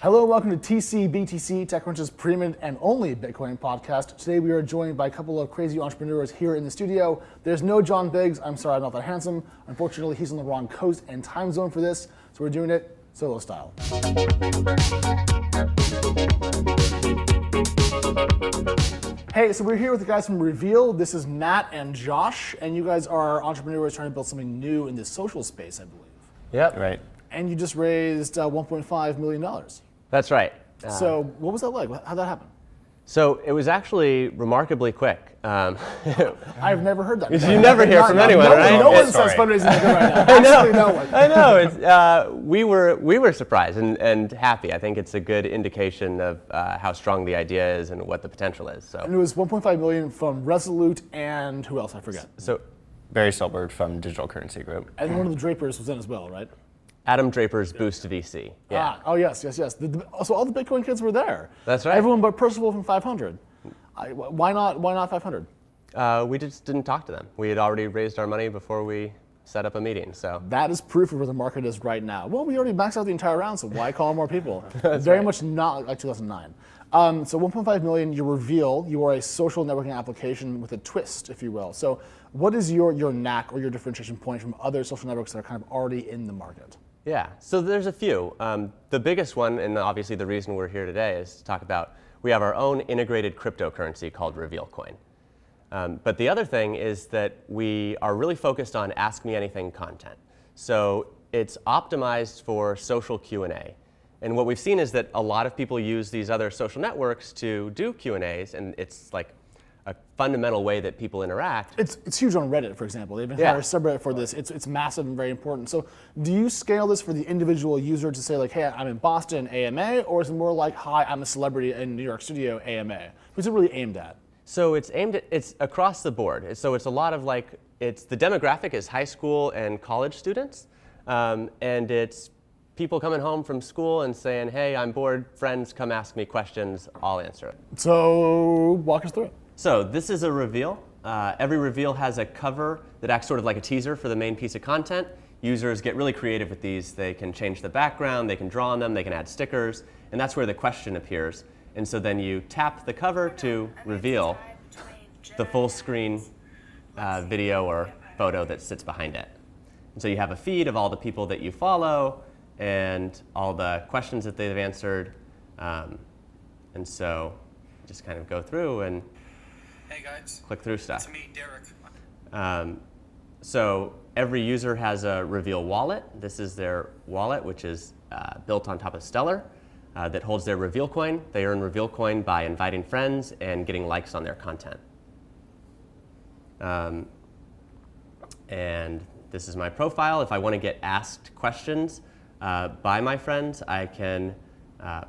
Hello, welcome to BTC, TechCrunch's premium and only Bitcoin podcast. Today we are joined by a couple of crazy entrepreneurs here in the studio. There's no John Biggs. I'm sorry, I'm not that handsome. Unfortunately, he's on the wrong coast and time zone for this, so we're doing it solo style. Hey, so we're here with the guys from Reveal. This is Matt and Josh, and you guys are entrepreneurs trying to build something new in this social space, I believe. Yep. Right. And you just raised $1.5 million. That's right. So what was that like? How'd that happen? So it was actually remarkably quick. I've never heard that. You never hear from anyone, right? No one says fundraising like that right now. Actually, no one. I know. We were surprised and happy. I think it's a good indication of how strong the idea is and what the potential is. So. And it was 1.5 million from Resolute and who else? I forget. So Barry Silbert from Digital Currency Group. And one of the Drapers was in as well, right? Adam Draper's Boost VC. Yeah. Oh yes. So all the Bitcoin kids were there. That's right. Everyone but Percival from 500. Why not 500? We just didn't talk to them. We had already raised our money before we set up a meeting. So that is proof of where the market is right now. Well, we already maxed out the entire round, so why call more people? Much not like 2009. So 1.5 million, you Reveal. You are a social networking application with a twist, if you will. So what is your knack or your differentiation point from other social networks that are kind of already in the market? Yeah, so there's a few. The biggest one, and obviously the reason we're here today, is to talk about we have our own integrated cryptocurrency called Reveal Coin. But the other thing is that we are really focused on Ask Me Anything content. So it's optimized for social Q&A. And what we've seen is that a lot of people use these other social networks to do Q&As, and it's like a fundamental way that people interact. It's huge on Reddit, for example. They've had a subreddit for this. It's massive and very important. So do you scale this for the individual user to say like, hey, I'm in Boston, AMA, or is it more like, hi, I'm a celebrity in New York studio, AMA? Who's it really aimed at? So it's across the board. So it's a lot of the demographic is high school and college students, and it's people coming home from school and saying, hey, I'm bored, friends, come ask me questions, I'll answer it. So walk us through it. So this is a reveal. Every reveal has a cover that acts sort of like a teaser for the main piece of content. Users get really creative with these. They can change the background, they can draw on them, they can add stickers, and that's where the question appears. And so then you tap the cover to reveal the full screen video or photo that sits behind it. And so you have a feed of all the people that you follow and all the questions that they've answered. And so you just kind of go through and hey guys, click through stuff. It's me, Derek. So every user has a Reveal wallet. This is their wallet, which is built on top of Stellar, that holds their Reveal coin. They earn Reveal coin by inviting friends and getting likes on their content. And this is my profile. If I want to get asked questions by my friends, I can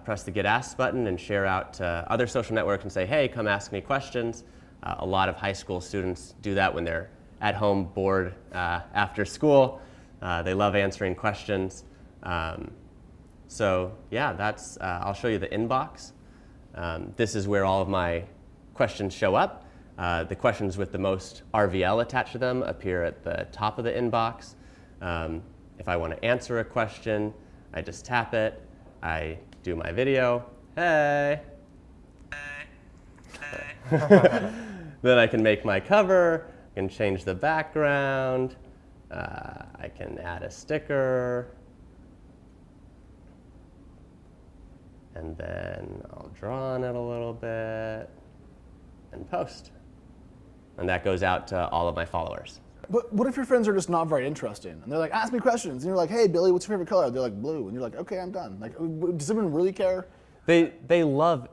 press the Get Asked button and share out to other social networks and say, hey, come ask me questions. A lot of high school students do that when they're at home bored after school. They love answering questions. So yeah, that's, I'll show you the inbox. This is where all of my questions show up. The questions with the most RVL attached to them appear at the top of the inbox. If I want to answer a question, I just tap it. I do my video. Hey. Then I can make my cover, I can change the background, I can add a sticker, and then I'll draw on it a little bit and post. And that goes out to all of my followers. But what if your friends are just not very interesting? And they're like, ask me questions. And you're like, hey, Billy, what's your favorite color? They're like, blue. And you're like, okay, I'm done. Like, does anyone really care? They love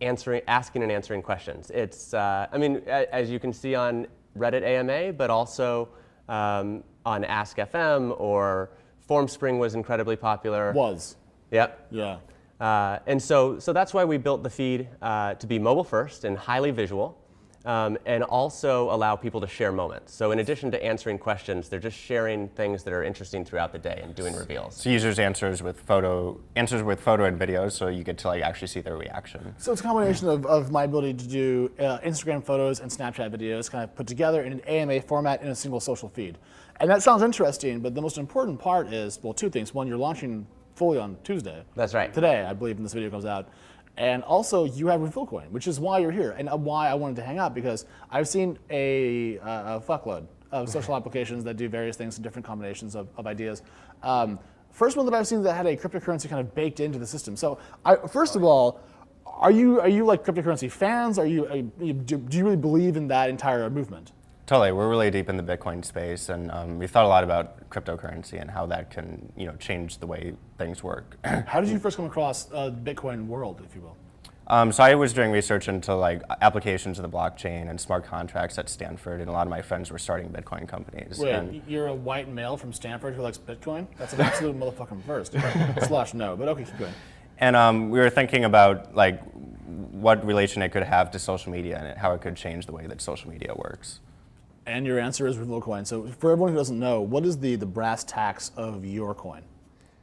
asking and answering questions. It's, I mean, as you can see on Reddit AMA, but also on Ask FM or FormSpring was incredibly popular. Was. Yep. Yeah. And so that's why we built the feed to be mobile first and highly visual. And also allow people to share moments. So in addition to answering questions, they're just sharing things that are interesting throughout the day and doing reveals. So users answers with photo and videos, so you get to actually see their reaction. So it's a combination of my ability to do Instagram photos and Snapchat videos kind of put together in an AMA format in a single social feed. And that sounds interesting, but the most important part is, well, two things. One, you're launching fully on Tuesday. That's right. Today, I believe, when this video comes out. And also, you have Reveal Coin, which is why you're here, and why I wanted to hang out, because I've seen a fuckload of social applications that do various things in different combinations of ideas. First one that I've seen that had a cryptocurrency kind of baked into the system. So, first of all, are you like cryptocurrency fans? Do you really believe in that entire movement? Totally, we're really deep in the Bitcoin space, and we've thought a lot about cryptocurrency and how that can, change the way things work. How did you first come across the Bitcoin world, if you will? So I was doing research into like applications of the blockchain and smart contracts at Stanford, and a lot of my friends were starting Bitcoin companies. Wait, and you're a white male from Stanford who likes Bitcoin? That's an absolute motherfucking first. Slash no, but okay, keep going. And we were thinking about like what relation it could have to social media and how it could change the way that social media works. And your answer is Reveal Coin. So for everyone who doesn't know, what is the brass tacks of your coin?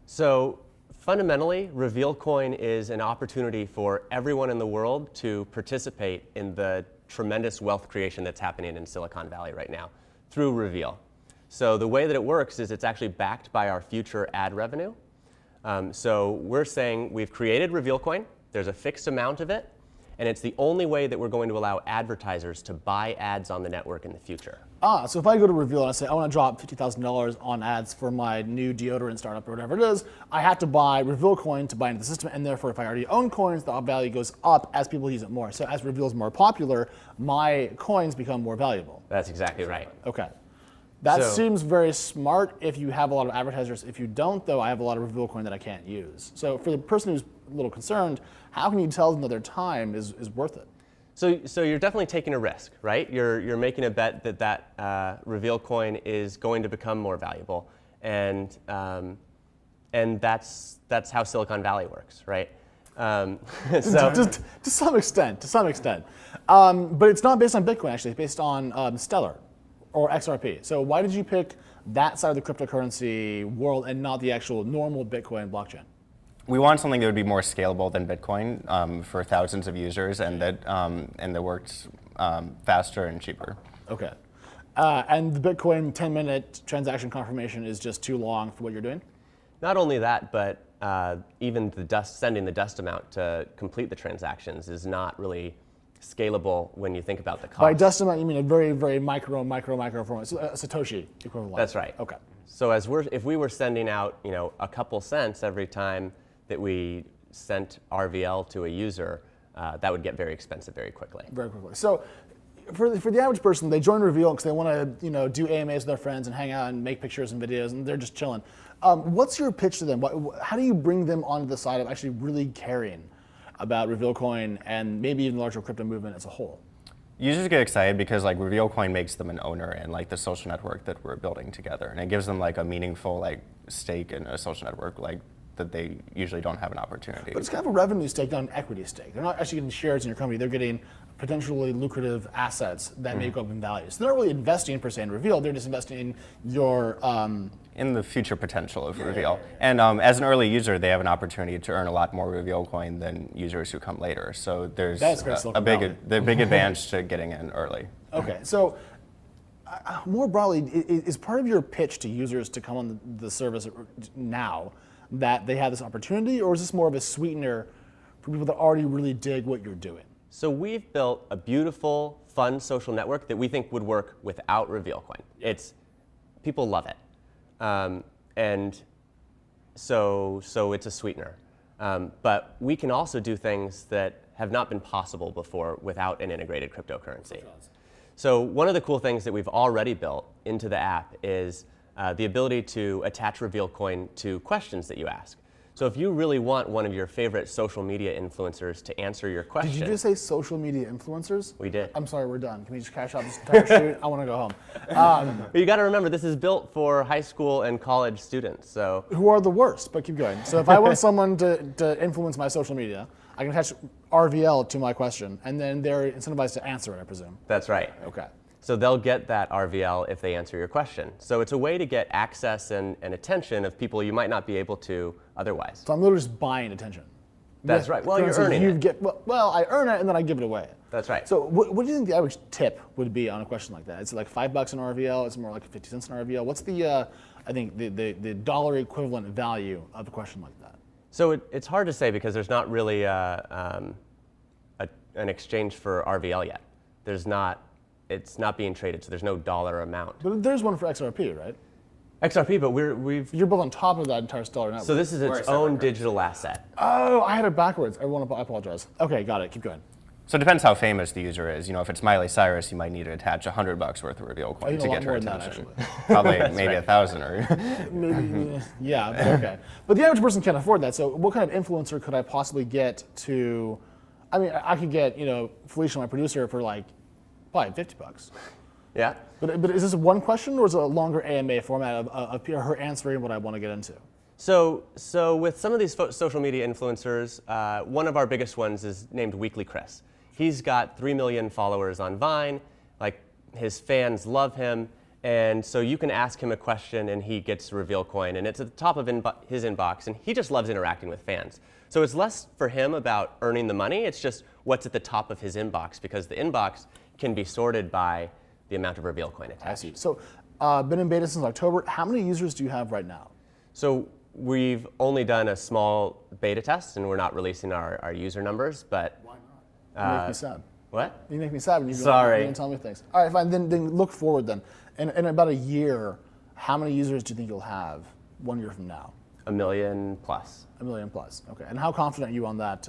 So fundamentally, Reveal Coin is an opportunity for everyone in the world to participate in the tremendous wealth creation that's happening in Silicon Valley right now through Reveal. So the way that it works is it's actually backed by our future ad revenue. So we're saying we've created Reveal Coin. There's a fixed amount of it. And it's the only way that we're going to allow advertisers to buy ads on the network in the future. So if I go to Reveal and I say, I want to drop $50,000 on ads for my new deodorant startup or whatever it is, I have to buy Reveal Coin to buy into the system, and therefore if I already own coins, the value goes up as people use it more. So as Reveal is more popular, my coins become more valuable. That's exactly right. Okay. That So- seems very smart if you have a lot of advertisers. If you don't, though, I have a lot of Reveal Coin that I can't use. So for the person who's a little concerned, how can you tell them that their time is worth it? So you're definitely taking a risk, right? You're making a bet that Reveal Coin is going to become more valuable, and that's how Silicon Valley works, right? So to some extent, but it's not based on Bitcoin. Actually, it's based on Stellar or XRP. So why did you pick that side of the cryptocurrency world and not the actual normal Bitcoin blockchain? We want something that would be more scalable than Bitcoin for thousands of users, and that works faster and cheaper. Okay. And the Bitcoin 10-minute transaction confirmation is just too long for what you're doing? not only that, but even sending the dust amount to complete the transactions is not really scalable when you think about the cost. By dust amount, you mean a very, very micro format, so a Satoshi equivalent. That's right. Okay. So if we were sending out, a couple cents every time that we sent RVL to a user, that would get very expensive very quickly. Very quickly. So for the average person, they join Reveal because they want to do AMAs with their friends and hang out and make pictures and videos, and they're just chilling. What's your pitch to them? How do you bring them onto the side of actually really caring about Reveal Coin and maybe even the larger crypto movement as a whole? Users get excited because Reveal Coin makes them an owner in the social network that we're building together, and it gives them a meaningful stake in a social network that they usually don't have an opportunity. But it's kind of a revenue stake, not an equity stake. They're not actually getting shares in your company. They're getting potentially lucrative assets that may go up in value. So they're not really investing per se in Reveal. They're just investing in your in the future potential of Reveal. And as an early user, they have an opportunity to earn a lot more Reveal Coin than users who come later. So there's a big advantage to getting in early. Okay, so more broadly, is part of your pitch to users to come on the service now that they have this opportunity, or is this more of a sweetener for people that already really dig what you're doing? So we've built a beautiful, fun social network that we think would work without Reveal Coin. People love it. And so it's a sweetener. But we can also do things that have not been possible before without an integrated cryptocurrency. So one of the cool things that we've already built into the app is the ability to attach Reveal Coin to questions that you ask. So if you really want one of your favorite social media influencers to answer your question. Did you just say social media influencers? We did. I'm sorry, we're done. Can we just cash out this entire shoot? I want to go home. But you got to remember, this is built for high school and college students. So who are the worst, but keep going. So if I want someone to influence my social media, I can attach RVL to my question, and then they're incentivized to answer it, I presume. That's right. Okay. So they'll get that RVL if they answer your question. So it's a way to get access and attention of people you might not be able to otherwise. So I'm literally just buying attention. That's right. Well, you're earning it. Well, I earn it and then I give it away. That's right. So what do you think the average tip would be on a question like that? Is it like $5 in RVL? Is it more like 50 cents in RVL? What's the I think the dollar equivalent value of a question like that? So it's hard to say because there's not really an exchange for RVL yet. It's not being traded, so there's no dollar amount. But there's one for XRP, right? XRP, but You're built on top of that entire stellar network. So this is its own digital asset. Oh, I had it backwards. I apologize. Okay, got it. Keep going. So it depends how famous the user is. If it's Miley Cyrus, you might need to attach $100 worth of reveal coin to get her attention. Probably maybe 1,000 or. Maybe, yeah, but okay. But the average person can't afford that. So what kind of influencer could I possibly get to? I mean, I could get Felicia, my producer, for like probably $50. Yeah. But is this one question or is it a longer AMA format of her answering what I want to get into? So with some of these social media influencers, one of our biggest ones is named Weekly Chris. He's got 3 million followers on Vine. Like, his fans love him. And so you can ask him a question and he gets a reveal coin. And it's at the top of his inbox. And he just loves interacting with fans. So it's less for him about earning the money. It's just what's at the top of his inbox, because the inbox can be sorted by the amount of reveal coin attached. I see. So been in beta since October. How many users do you have right now? So we've only done a small beta test, and we're not releasing our user numbers, but... Why not? You make me sad. What? You make me sad when you Sorry. don't tell me things. All right, fine. Then look forward then. In about a year, how many users do you think you'll have 1 year from now? 1 million plus. 1 million plus. Okay. And how confident are you on that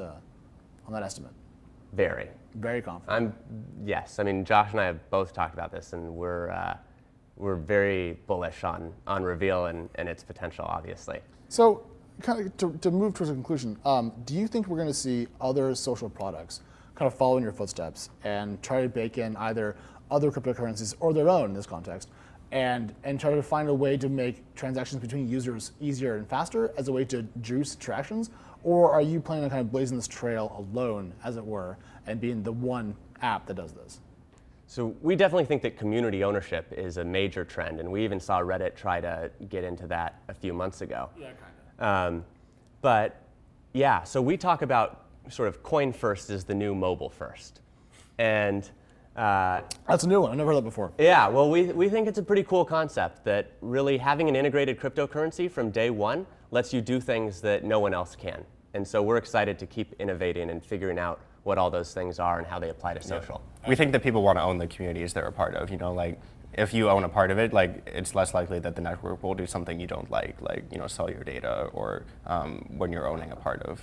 estimate? Very. Very confident. Yes. I mean, Josh and I have both talked about this, and we're very bullish on Reveal and its potential, obviously. So, kind of to move towards a conclusion, do you think we're going to see other social products kind of follow in your footsteps and try to bake in either other cryptocurrencies or their own in this context, and try to find a way to make transactions between users easier and faster as a way to juice interactions? Or are you planning on kind of blazing this trail alone, as it were, and being the one app that does this? So we definitely think that community ownership is a major trend, and we even saw Reddit try to get into that a few months ago. Yeah, kind of. But yeah, so we talk about sort of coin first is the new mobile first. And that's a new one. I've never heard that before. yeah, well, we think it's a pretty cool concept that really having an integrated cryptocurrency from day one lets you do things that no one else can. And so we're excited to keep innovating and figuring out what all those things are and how they apply to social. We think that people want to own the communities they're a part of. Like, if you own a part of it, like, it's less likely that the network will do something you don't like, sell your data, or when you're owning a part of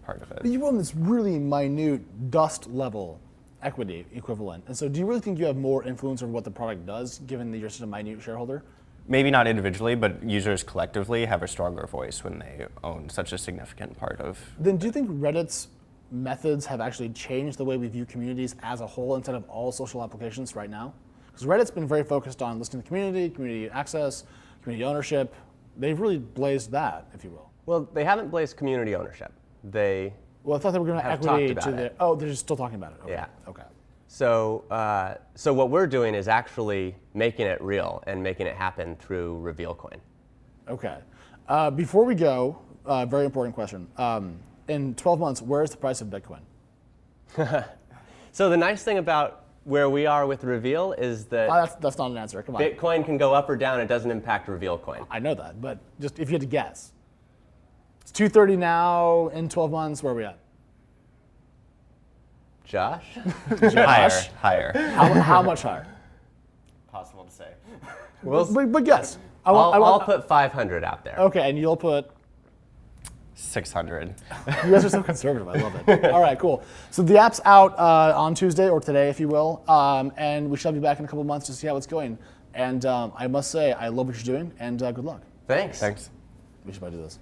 it. But you own this really minute dust level equity equivalent. And so do you really think you have more influence over what the product does, given that you're such a minute shareholder? Maybe not individually, but users collectively have a stronger voice when they own such a significant part of. Then do you think Reddit's methods have actually changed the way we view communities as a whole instead of all social applications right now? Because Reddit's been very focused on listening to the community access, community ownership. They've really blazed that, if you will. Well, they haven't blazed community ownership. Well, I thought they were going to equity to the. Oh, they're just still talking about it. Okay. Yeah. Okay. So what we're doing is actually making it real and making it happen through Reveal Coin. Okay. Before we go, very important question. In 12 months, where is the price of Bitcoin? So the nice thing about where we are with Reveal is that that's not an answer. Come on. Bitcoin can go up or down. It doesn't impact Reveal Coin. I know that, but just if you had to guess. It's 230 now. In 12 months, where are we at? Josh? Higher. How much higher? Possible to say. But guess. I'll put 500 out there. Okay, and you'll put 600. You guys are so conservative. I love it. All right, cool. So the app's out on Tuesday, or today, if you will, and we shall be back in a couple months to see how it's going. And I must say, I love what you're doing, and good luck. Thanks. Thanks. We should probably do this.